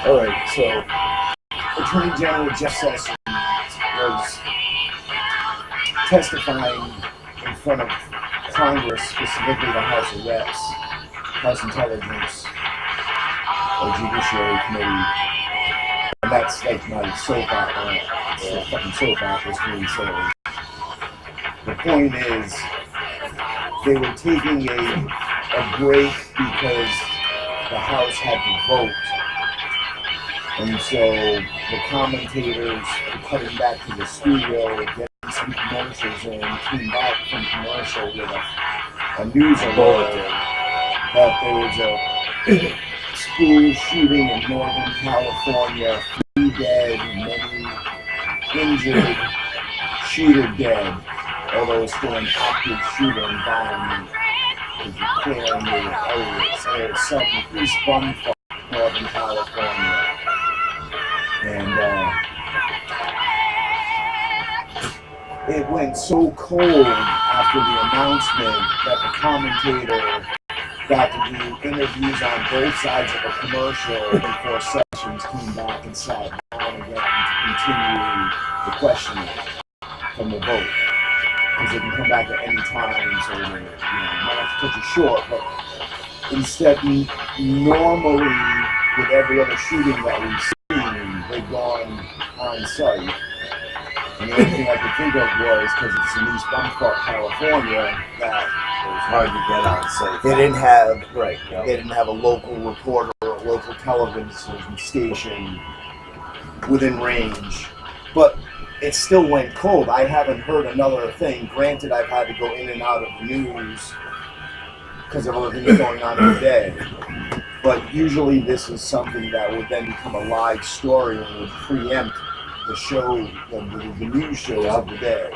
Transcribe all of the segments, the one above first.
All right, so Attorney General Jeff Sessions was testifying in front of Congress, specifically the House of Reps, House Intelligence or Judiciary Committee, and that's like my soap opera. It's the fucking soap operas to me. So the point is, they were taking a break because the House had to vote. And so the commentators were cutting back to the studio, getting some commercials in, came back from commercial with a news alert that there was a school shooting in Northern California, 3 dead, many injured, shooter dead, although it's still an active shooter environment. Is declaring the areas. There's some East Bumfuck, Northern California. And it went so cold after the announcement that the commentator got to do interviews on both sides of a commercial before Sessions came back and sat down again to continue the questioning from the vote. Because they can come back at any time, so they might have to cut you short, but instead, normally, with every other shooting that we've seen, they've gone on site. And the only thing I could think of was, because it's in East Bumfuck, California, that it was hard to get on site. They didn't have, they didn't have a local reporter or a local television station within range. But it still went cold. I haven't heard another thing. Granted, I've had to go in and out of the news because of other things going on today. But usually this is something that would then become a live story and would preempt the show, the news shows of the day.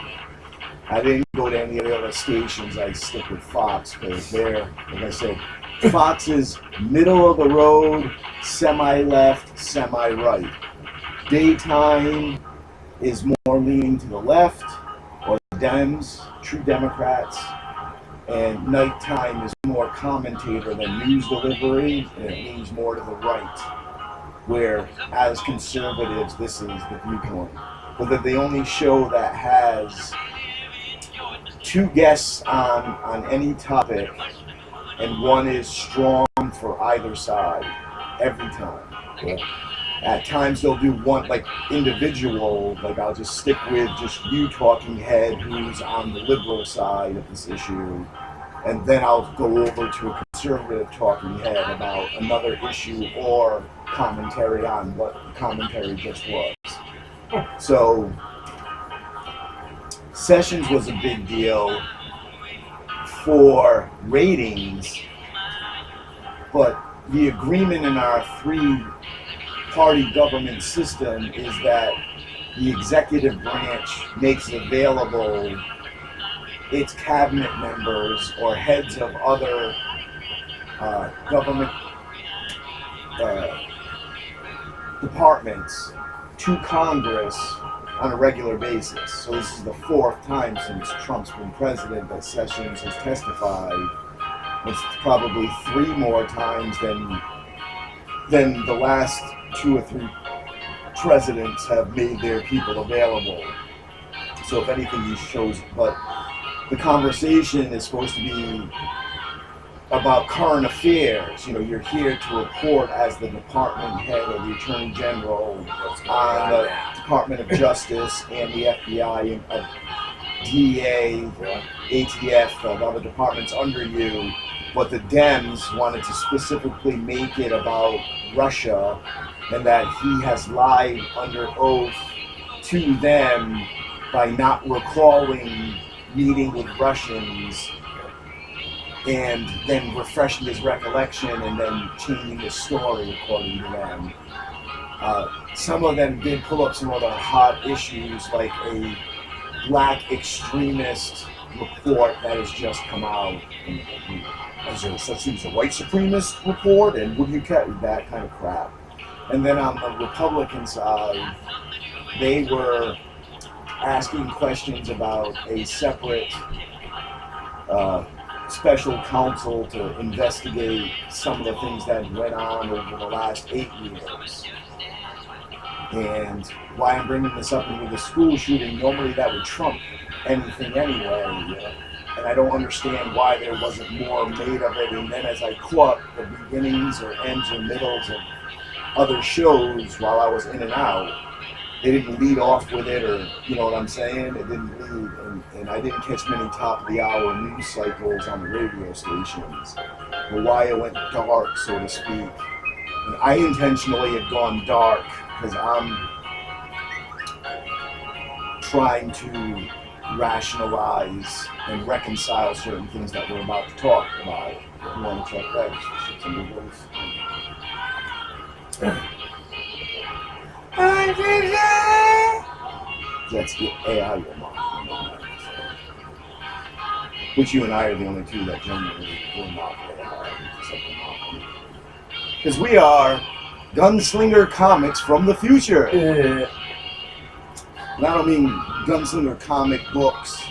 I didn't go to any of the other stations. I stick with Fox because they're, like I said, Fox is middle of the road, semi-left, semi-right. Daytime is more leaning to the left, or Dems, true Democrats, and nighttime is more commentator than news delivery, and it leans more to the right, where as conservatives, this is the viewpoint. But they're the only show that has 2 guests on any topic, and one is strong for either side, every time. Yeah. At times they'll do one, like individual, like I'll just stick with just you talking head who's on the liberal side of this issue, and then I'll go over to a conservative talking head about another issue or commentary on what the commentary just was. So Sessions was a big deal for ratings, but the agreement in our 3-party government system is that the executive branch makes available its cabinet members or heads of other government departments to Congress on a regular basis. So this is the 4th time since Trump's been president that Sessions has testified. It's probably 3 more times than the last 2 or 3 presidents have made their people available. So if anything, he shows, but the conversation is supposed to be about current affairs. You know, you're here to report as the department head or the attorney general on the Department of Justice and the FBI and DEA, ATF, of other departments under you. But the Dems wanted to specifically make it about Russia and that he has lied under oath to them by not recalling meeting with Russians and then refreshing his recollection and then changing his story according to them. Some of them did pull up some other hot issues like a black extremist report that has just come out. Is there such thing as a white supremacist report? And would you carry that kind of crap? And then on the Republican side, they were asking questions about a separate special counsel to investigate some of the things that went on over the last 8 years. And why I'm bringing this up with the school shooting, normally that would trump anything anyway. And I don't understand why there wasn't more made of it. And then as I caught the beginnings or ends or middles of other shows while I was in and out, they didn't lead off with it, or you know what I'm saying? It didn't lead, and I didn't catch many top of the hour news cycles on the radio stations, or why it went dark, so to speak. And I intentionally had gone dark because I'm trying to rationalize and reconcile certain things that we're about to talk about. If you want to check that, shit's in the voice. That's the AI remark. Which you and I are the only two that genuinely will not AI. Because we are Gunslinger Comics from the future. And I don't mean Gunslinger Comic Books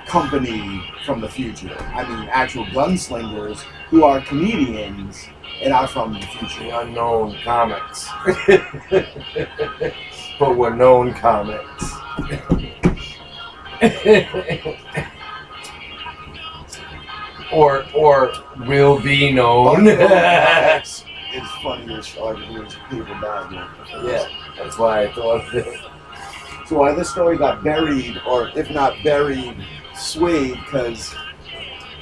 company from the future. I mean actual gunslingers who are comedians and are from the future. The unknown comics. But we're known comics. or will be known. It's funny as arguably people down here. Yeah, that's why I thought of it. So why this story got buried, or if not buried, swayed, because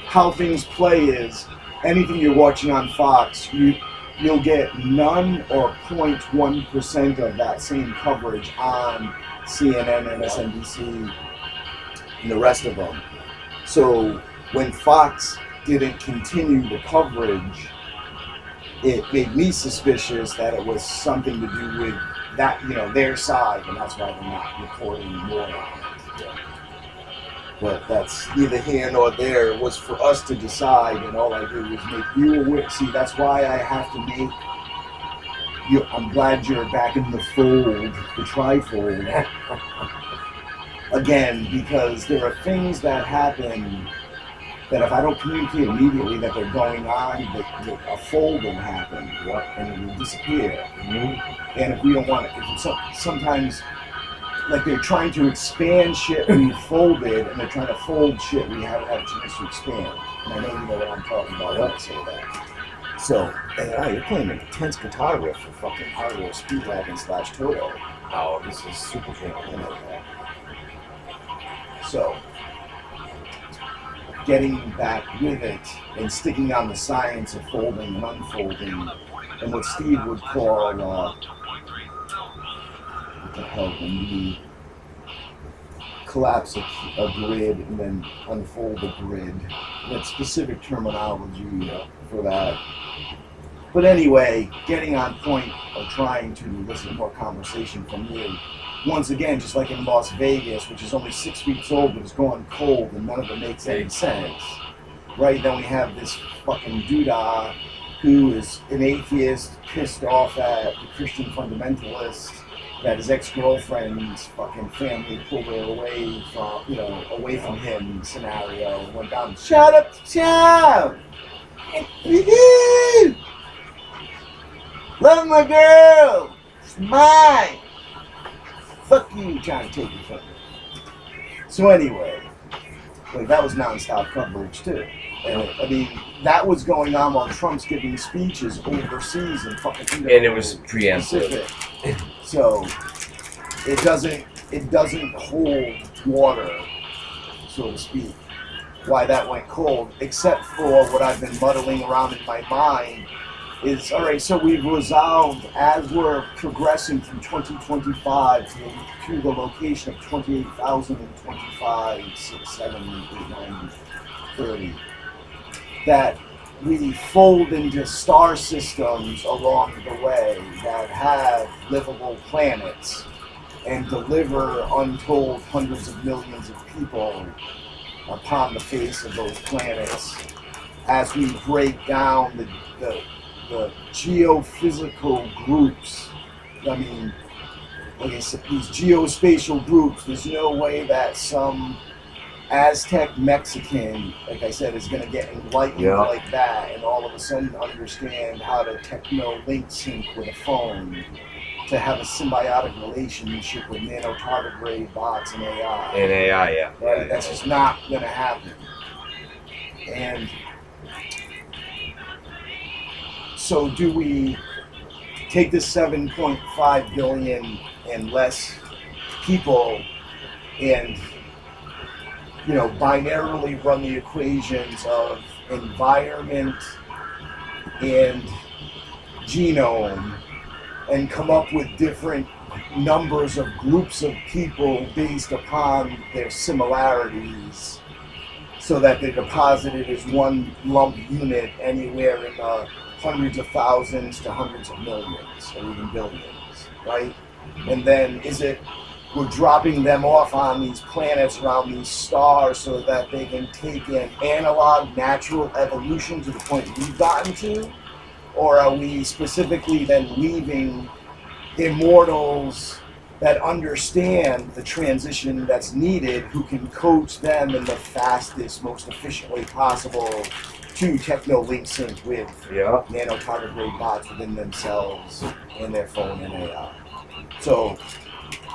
how things play is anything you're watching on Fox, you'll get none or 0.1% of that same coverage on CNN, MSNBC, and the rest of them. So when Fox didn't continue the coverage, it made me suspicious that it was something to do with that, their side, and that's why they're not reporting more on it. But that's neither here nor there. It was for us to decide, and all I did was make you aware. See, that's why I have to make you. I'm glad you're back in the fold, the trifold, again, because there are things that happen that if I don't communicate immediately that they're going on, that a fold will happen, and it will disappear. Mm-hmm. And if we don't want it, sometimes. Like they're trying to expand shit we folded, and they're trying to fold shit we haven't had a chance to expand. And I know you know what I'm talking about when I say that. So, AI, you're playing an intense guitar riff for fucking Hardware Speedwagon / Toto. Oh, this is super cool. I know that. So, getting back with it and sticking on the science of folding and unfolding, and what Steve would call what the hell, when you collapse a grid and then unfold a grid. That specific terminology for that. But anyway, getting on point of trying to listen to more conversation from you. Once again, just like in Las Vegas, which is only 6 weeks old but it's going cold and none of it makes any sense. Right? Then we have this fucking doodah who is an atheist, pissed off at the Christian fundamentalists, that his ex-girlfriend's fucking family pulled her away from him scenario. Went down, shut up the town! Love my girl! It's mine! Fuck you, trying to take it from me. So anyway, that was non-stop coverage too. And I mean, that was going on while Trump's giving speeches overseas and fucking. And it was preemptive. So it doesn't hold water, so to speak. Why that went cold, except for what I've been muddling around in my mind, is all right. So we've resolved as we're progressing from 2025 to the location of 28,025, 6, 7, 8, 9, 30. That we fold into star systems along the way that have livable planets and deliver untold hundreds of millions of people upon the face of those planets as we break down the geophysical groups. I mean, like I said, these geospatial groups, there's no way that some Aztec Mexican, like I said, is going to get enlightened Yeah. like that, and all of a sudden understand how to techno link sync with a phone to have a symbiotic relationship with nano tardigrade bots and AI. In AI, yeah. Right? That's just not going to happen. And so, do we take this 7.5 billion and less people and binarily run the equations of environment and genome and come up with different numbers of groups of people based upon their similarities so that they're deposited as one lump unit anywhere in the hundreds of thousands to hundreds of millions or even billions, right? And then we're dropping them off on these planets around these stars so that they can take an analog natural evolution to the point we've gotten to? Or are we specifically then leaving immortals that understand the transition that's needed, who can coach them in the fastest, most efficient way possible to techno link sync with nano tardigrade bots within themselves and their phone and AI? So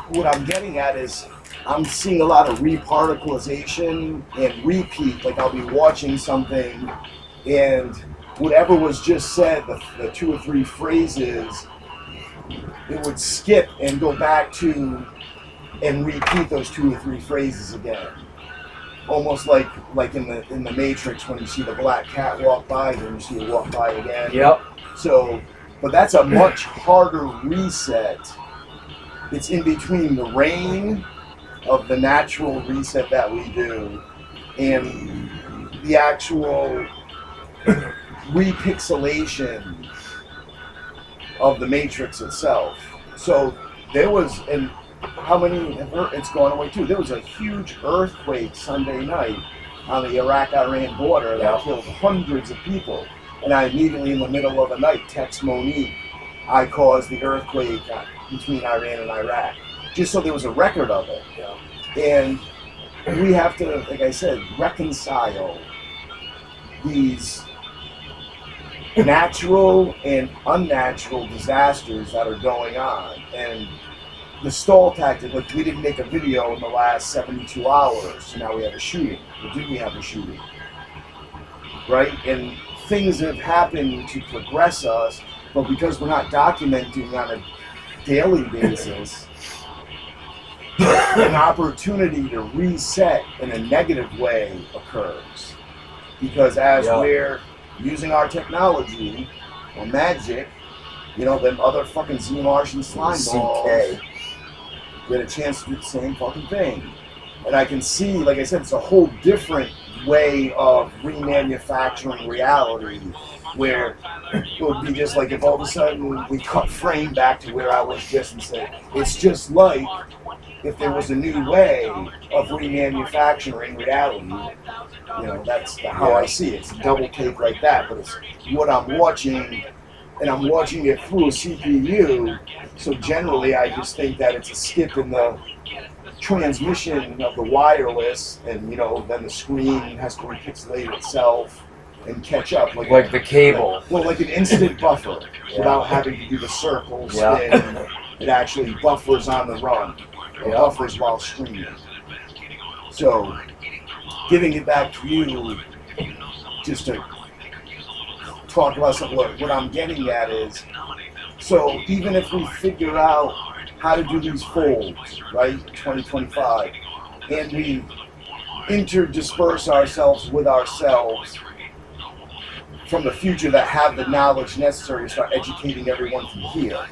what I'm getting at is I'm seeing a lot of reparticleization and repeat. Like I'll be watching something and whatever was just said, the two or three phrases, it would skip and go back to and repeat those two or three phrases again. Almost like in the Matrix when you see the black cat walk by, then you see it walk by again. Yep. So, but that's a much harder reset. It's in between the reign of the natural reset that we do and the actual repixelation of the Matrix itself. So there was, and how many have it's gone away too? There was a huge earthquake Sunday night on the Iraq-Iran border that killed hundreds of people. And I immediately, in the middle of the night, text Monique, I caused the earthquake between Iran and Iraq, just so there was a record of it. And we have to, like I said, reconcile these natural and unnatural disasters that are going on. And the stall tactic, like we didn't make a video in the last 72 hours, so now we have a shooting. Or did we have a shooting? Right? And things have happened to progress us, but because we're not documenting on a daily basis, an opportunity to reset in a negative way occurs. Because as we're using our technology or magic, them other fucking Z-Martian slime balls get a chance to do the same fucking thing. And I can see, like I said, it's a whole different way of remanufacturing reality, where it would be just like if all of a sudden we cut frame back to where I was just and said, it's just like if there was a new way of remanufacturing reality. That's how I see it. It's a double take like that, but it's what I'm watching, and I'm watching it through a CPU, so generally I just think that it's a skip in the transmission of the wireless, and then the screen has to repixelate itself and catch up. Like the cable. Like an instant buffer, without having to do the circle spin. It actually buffers on the run. It buffers while streaming. So, giving it back to you, just to talk about something, what I'm getting at is, so even if we figure out how to do these folds, right, 2025, and we interdisperse ourselves with ourselves from the future that have the knowledge necessary to start educating everyone from here,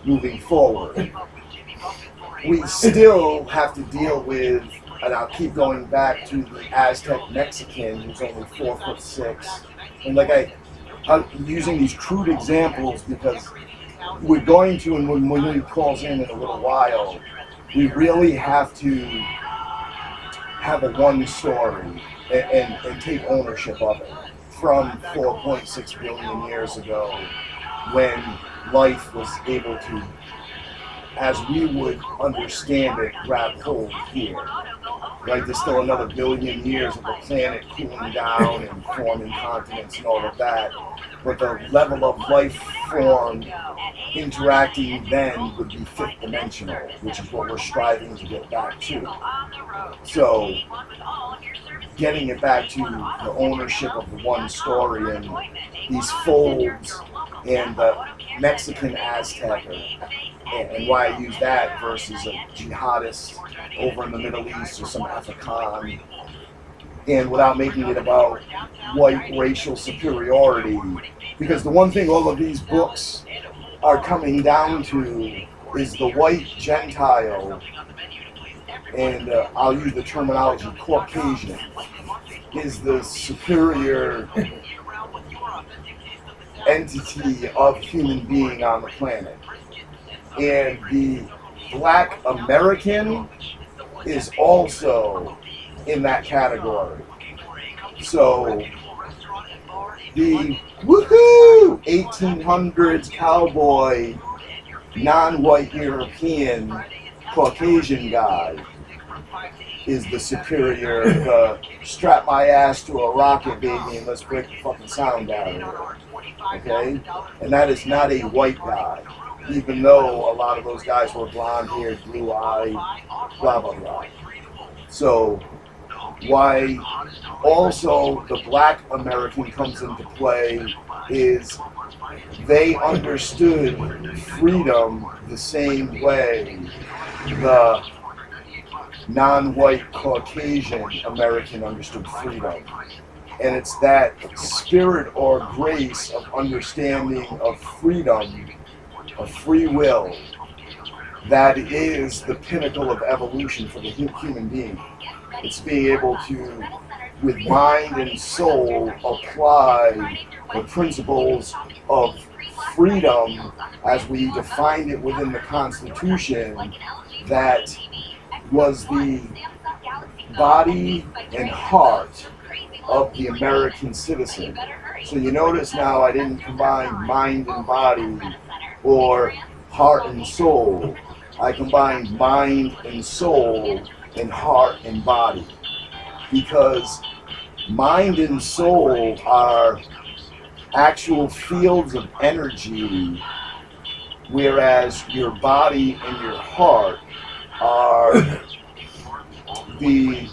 moving forward, we still have to deal with, and I'll keep going back to the Aztec Mexican who's only 4'6", and I'm using these crude examples because we're going to, and when Willie calls in a little while, we really have to have a one story and take ownership of it from 4.6 billion years ago, when life was able to, as we would understand it, grab hold here. right? There's still another billion years of the planet cooling down and forming continents and all of that. But the level of life form interacting then would be fifth dimensional, which is what we're striving to get back to. So, getting it back to the ownership of the one story and these folds and the Mexican Aztec, and why I use that versus a jihadist over in the Middle East or some Afrikaan, and without making it about white racial superiority, because the one thing all of these books are coming down to is the white Gentile, and I'll use the terminology Caucasian, is the superior entity of human being on the planet. And the Black American is also in that category. So the woohoo 1800s cowboy, non-white European Caucasian guy is the superior, strap my ass to a rocket, baby, and let's break the fucking sound down here. Okay? And that is not a white guy, even though a lot of those guys were blonde-haired, blue-eyed, blah, blah, blah. So, why also the Black American comes into play is they understood freedom the same way the non-white Caucasian American understood freedom. And it's that spirit or grace of understanding of freedom, of free will, that is the pinnacle of evolution for the human being. It's being able to, with mind and soul, apply the principles of freedom as we defined it within the Constitution, that was the body and heart of the American citizen. So you notice now I didn't combine mind and body or heart and soul. I combined mind and soul and heart and body, because mind and soul are actual fields of energy, whereas your body and your heart are the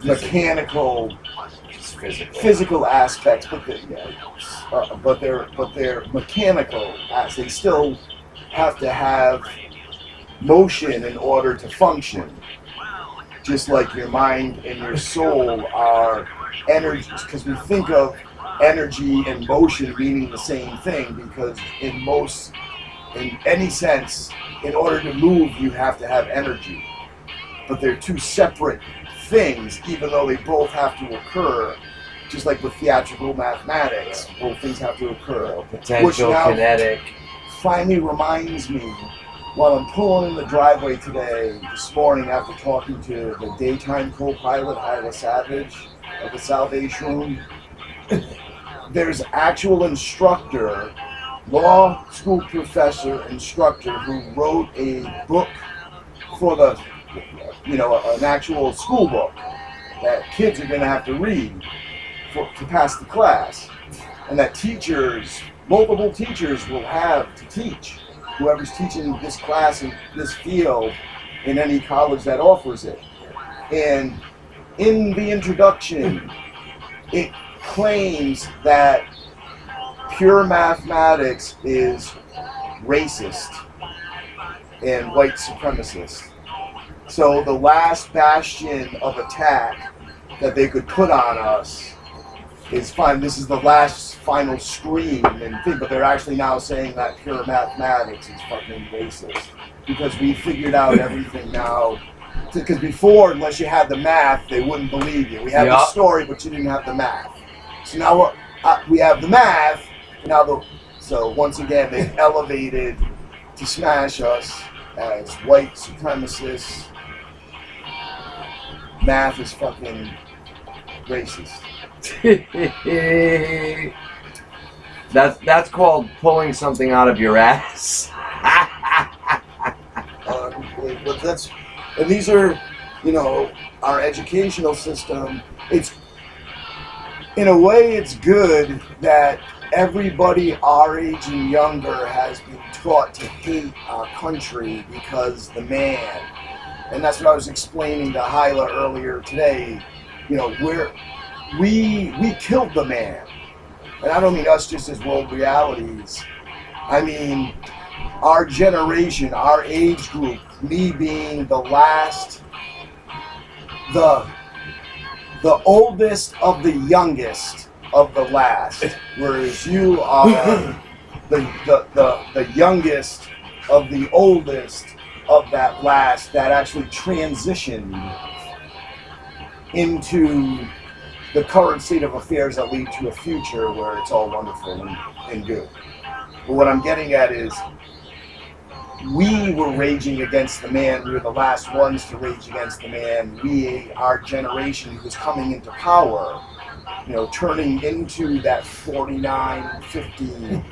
mechanical, physical aspects, but they're mechanical as they still have to have motion in order to function. Just like your mind and your soul are energies, because we think of energy and motion meaning the same thing, because in any sense, in order to move, you have to have energy. But they're two separate things, even though they both have to occur. Just like with theatrical mathematics, both things have to occur. Potential, which now kinetic. finally reminds me, while I'm pulling in the driveway this morning after talking to the daytime co-pilot, Isla Savage, of the Salvation Room, there's actual instructor, law school professor instructor, who wrote a book for the, an actual school book that kids are going to have to read to pass the class, and that multiple teachers will have to teach, whoever's teaching this class in this field in any college that offers it. And in the introduction, it claims that pure mathematics is racist and white supremacist. So the last bastion of attack that they could put on us is fine. This is the last final scream and thing, but they're actually now saying that pure mathematics is fucking racist, because we figured out everything now. Because before, unless you had the math, they wouldn't believe you. We had the story, but you didn't have the math. So now we have the math. So once again, they've elevated to smash us as white supremacists. Math is fucking racist. That's called pulling something out of your ass. And these are our educational system, it's, in a way, it's good that everybody our age and younger has been taught to hate our country because the man, and that's what I was explaining to Hyla earlier today, we killed the man. And I don't mean us just as world realities. I mean our generation, our age group, me being the last, the oldest of the youngest of the last, whereas you are the youngest of the oldest of that last that actually transitioned into the current state of affairs that lead to a future where it's all wonderful and good. But what I'm getting at is, we were raging against the man. We were the last ones to rage against the man. Our generation who was coming into power, turning into that 49, 50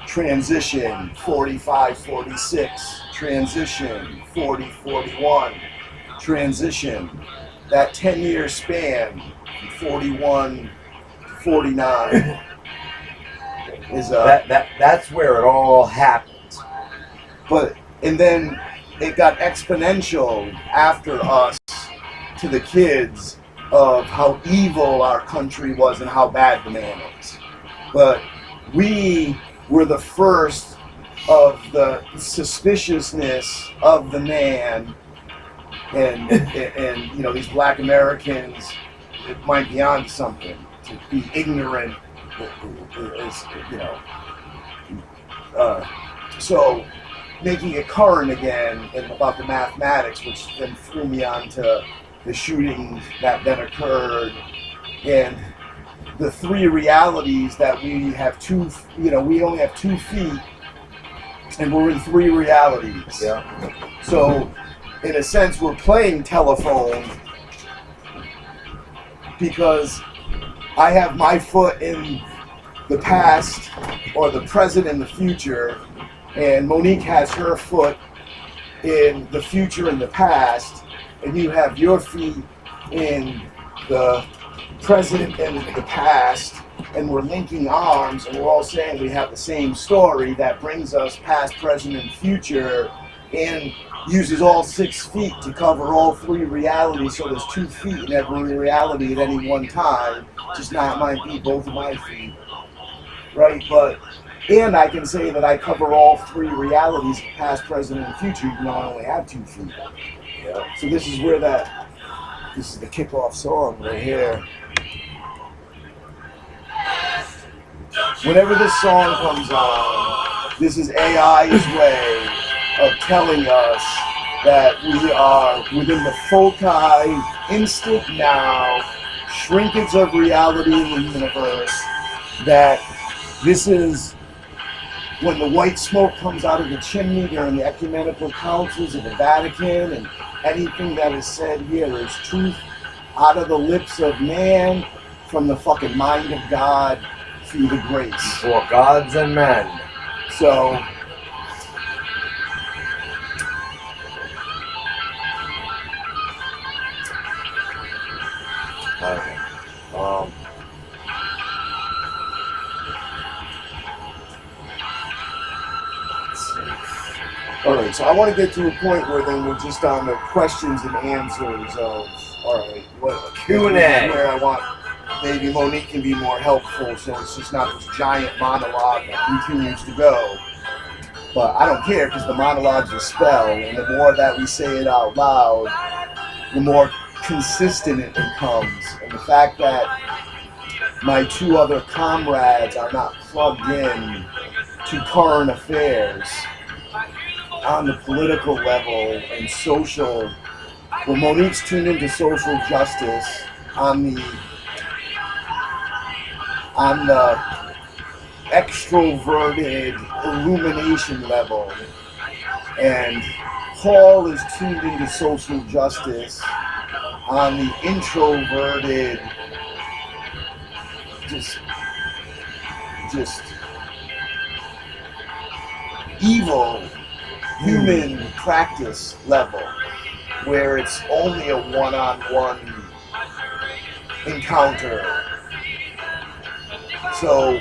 transition, 45, 46 transition, 40, 41 transition, that 10-year span, 41 to 49 is that's where it all happened. And then it got exponential after us to the kids of how evil our country was and how bad the man is. But we were the first of the suspiciousness of the man, and these black Americans, it might be on something to be ignorant, so making it current again and about the mathematics, which then threw me onto the shooting that then occurred, and the three realities that we have we only have 2 feet, and we're in 3 realities. Yeah. So, in a sense, we're playing telephone because I have my foot in the past or the present and the future, and Monique has her foot in the future and the past, and you have your feet in the present and the past, and we're linking arms, and we're all saying we have the same story that brings us past, present, and future, and uses all 6 feet to cover all 3 realities. So there's 2 feet in every reality at any one time, just not might be both of my feet, right? And I can say that I cover all 3 realities, past, present, and future, even though I only have 2 feet. Yeah. So this is the kickoff song right here. Whenever this song comes on, this is AI's way of telling us that we are within the foci, instant now, shrinkage of reality in the universe, that this is when the white smoke comes out of the chimney during the ecumenical councils of the Vatican, and anything that is said here is truth out of the lips of man, from the fucking mind of God, through the grace. For gods and men. So, Okay. Alright, so I want to get to a point where then we're just on the questions and answers of, alright, what Q&A. where I want maybe Monique can be more helpful, so it's just not this giant monologue that continues to go. But I don't care, because the monologue's a spell, and the more that we say it out loud, the more consistent it becomes. And the fact that my 2 other comrades are not plugged in to current affairs on the political level and social, well, Monique's tuned into social justice on the extroverted illumination level, and Paul is tuned into social justice on the introverted, just evil human practice level. where it's only a one-on-one encounter. So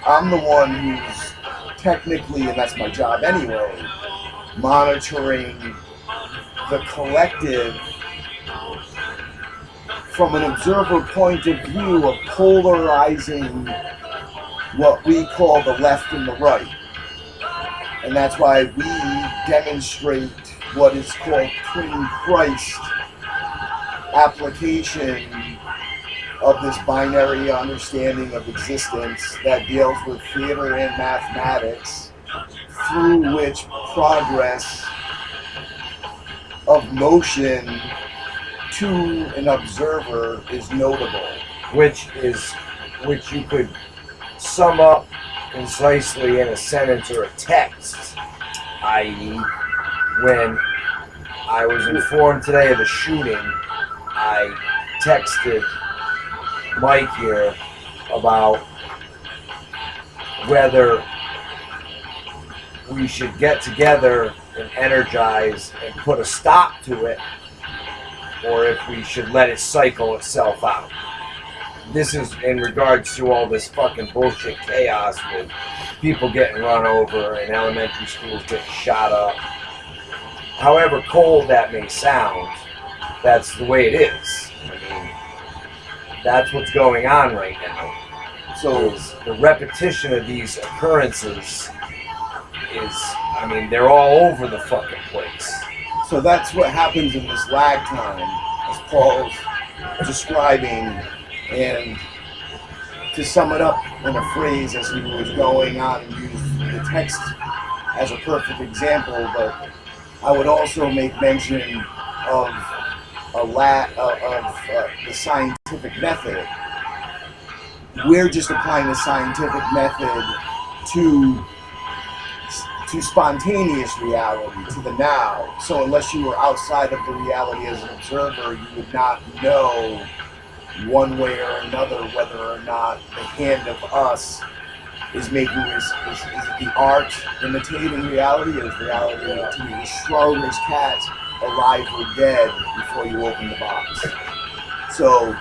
I'm the one who's technically, and that's my job anyway, monitoring the collective from an observer point of view of polarizing what we call the left and the right. And that's why we demonstrate what is called Twin Christ application of this binary understanding of existence that deals with theater and mathematics, through which progress of motion to an observer is notable. Which you could sum up concisely in a sentence or a text, i.e., when I was informed today of the shooting, I texted Mike here about whether we should get together and energize and put a stop to it, or if we should let it cycle itself out. This is in regards to all this fucking bullshit chaos with people getting run over and elementary schools getting shot up. However cold that may sound, that's the way it is. I mean, that's what's going on right now. So the repetition of these occurrences they're all over the fucking place. So that's what happens in this lag time, as Paul is describing. And to sum it up in a phrase as he was going on and used the text as a perfect example, but I would also make mention of the scientific method. We're just applying the scientific method to spontaneous reality, to the now. So unless you were outside of the reality as an observer, you would not know one way or another whether or not the hand of us is making is it the art imitating reality, or is reality imitating Schrodinger's cat, alive or dead, before you open the box? So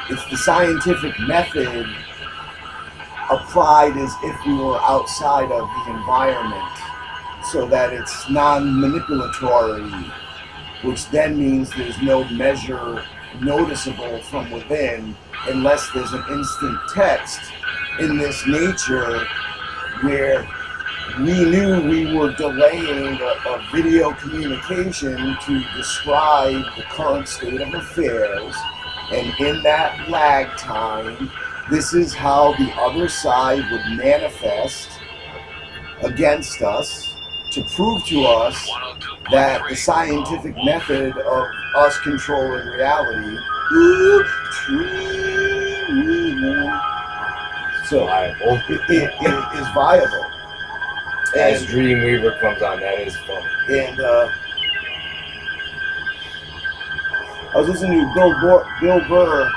it's the scientific method applied as if we were outside of the environment, so that it's non-manipulatory, which then means there's no measure noticeable from within unless there's an instant text in this nature where we knew we were delaying a video communication to describe the current state of affairs, and in that lag time, this is how the other side would manifest against us to prove to us that the scientific method of us controlling reality so it is viable. As Dreamweaver comes on, that is fun. And I was listening to Bill Burr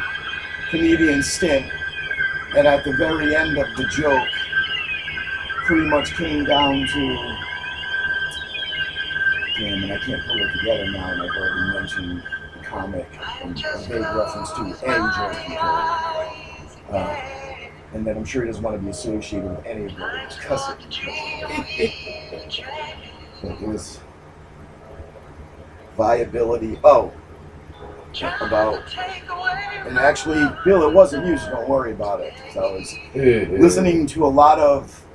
comedian stint, and at the very end of the joke, pretty much came down to, damn, and I can't pull it together now, and I've already mentioned the comic and a vague reference to any joke he told. And then I'm sure he doesn't want to be associated with any of what he was cussing. But it was viability. Oh, about, and actually, Bill, it wasn't you, so don't worry about it. So I was listening to a lot of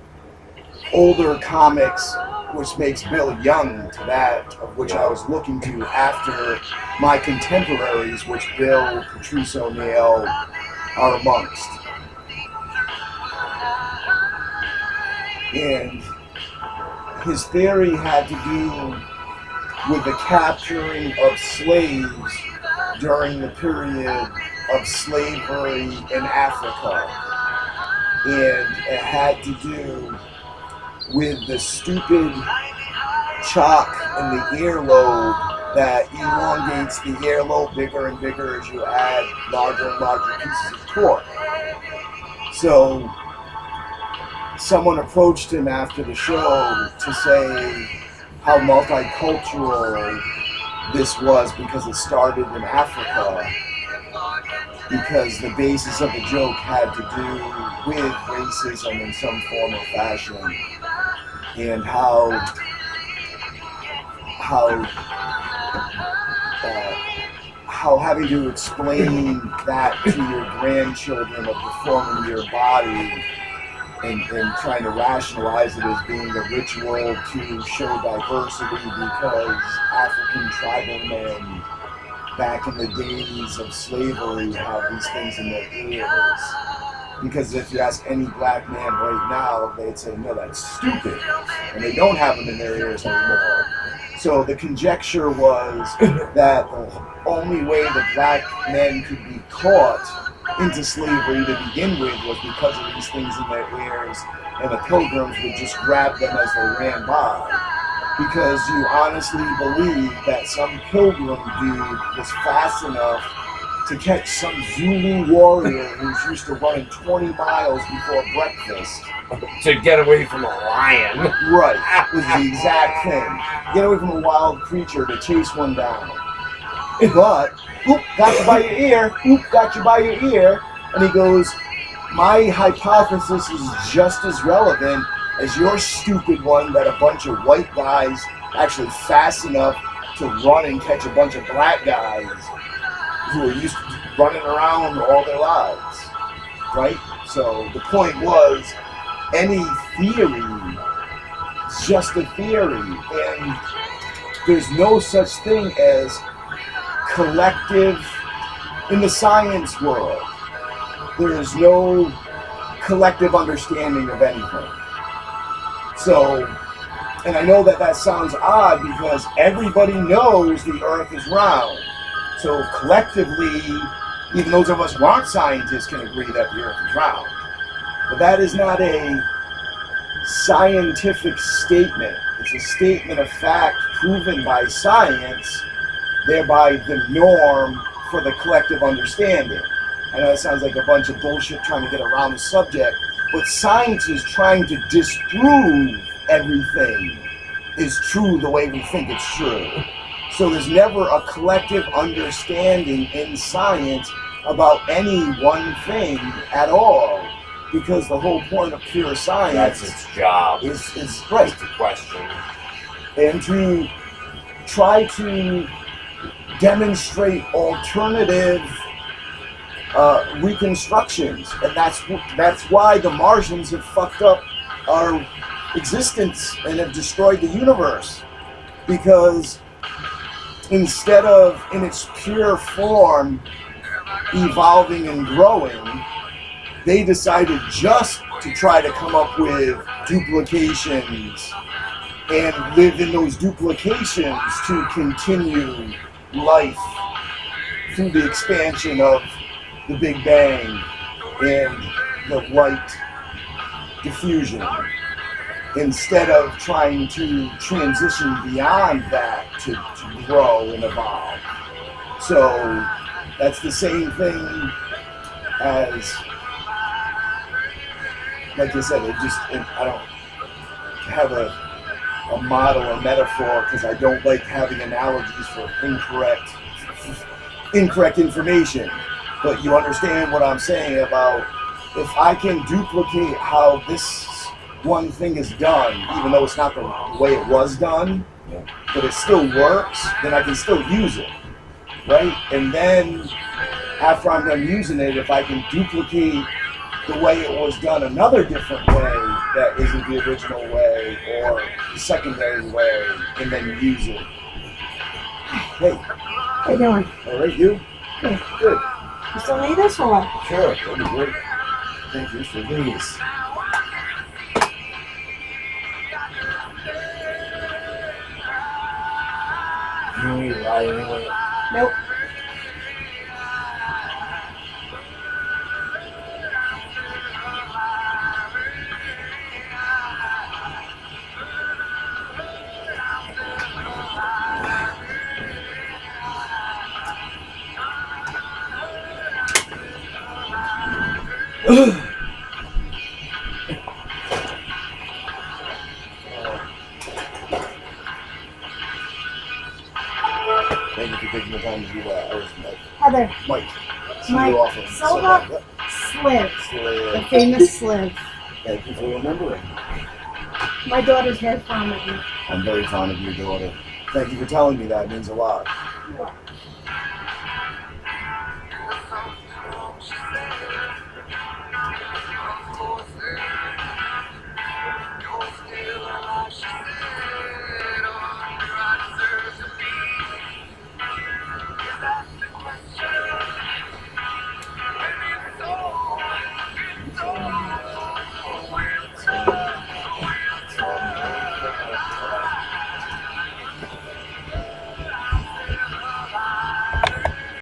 older comics, which makes Bill young to that of which I was looking to after my contemporaries, which Bill, Patrice O'Neill are amongst. And his theory had to do with the capturing of slaves during the period of slavery in Africa. And it had to do with the stupid chalk in the earlobe that elongates the earlobe bigger and bigger as you add larger and larger pieces of cork. So someone approached him after the show to say how multicultural this was because it started in Africa, because the basis of the joke had to do with racism in some form or fashion, and how having to explain that to your grandchildren of deforming your body and trying to rationalize it as being a ritual to show diversity because African tribal men back in the days of slavery have these things in their ears. Because if you ask any black man right now, they'd say, no, that's stupid. And they don't have them in their ears anymore. So the conjecture was that the only way the black men could be caught into slavery to begin with was because of these things in their ears, and the pilgrims would just grab them as they ran by. Because you honestly believe that some pilgrim dude was fast enough to catch some Zulu warrior who's used to running 20 miles before breakfast. To get away from a lion. Right, was the exact thing. Get away from a wild creature to chase one down. But, oop, got you by your ear, oop, got you by your ear. And he goes, my hypothesis is just as relevant as your stupid one that a bunch of white guys actually fast enough to run and catch a bunch of black guys who are used to running around all their lives, right? So the point was, any theory is just a theory, and there's no such thing as collective in the science world. There is no collective understanding of anything. So, and I know that that sounds odd because everybody knows the earth is round. So collectively, even those of us who aren't scientists can agree that the earth is round. But that is not a scientific statement. It's a statement of fact proven by science, thereby the norm for the collective understanding. I know that sounds like a bunch of bullshit trying to get around the subject, but science is trying to disprove everything is true the way we think it's true. So there's never a collective understanding in science about any one thing at all, because the whole point of pure science That's its job. is right, It's the question. and to try to demonstrate alternative reconstructions, and that's why the Martians have fucked up our existence and have destroyed the universe, because instead of in its pure form evolving and growing, they decided just to try to come up with duplications and live in those duplications to continue life through the expansion of the Big Bang and the light diffusion, instead of trying to transition beyond that to grow and evolve. So that's the same thing as, like I said, I don't have a model or metaphor because I don't like having analogies for incorrect information. But you understand what I'm saying about, if I can duplicate how this one thing is done, even though it's not the way it was done, but it still works, then I can still use it, right? And then after I'm done using it, if I can duplicate the way it was done another different way that isn't the original way or the secondary way, and then use it. Hey. How you doing? All right, you? Good. Good. You still need this or what? Sure, that'd be great. Thank you for these. You need to ride anyway. Nope. brother, Mike. See Mike you often. Silva. Yep. Sliv, the So, famous Sliv. thank you for remembering. My daughter's very fond of you. I'm very fond of your daughter. Thank you for telling me that. It means a lot.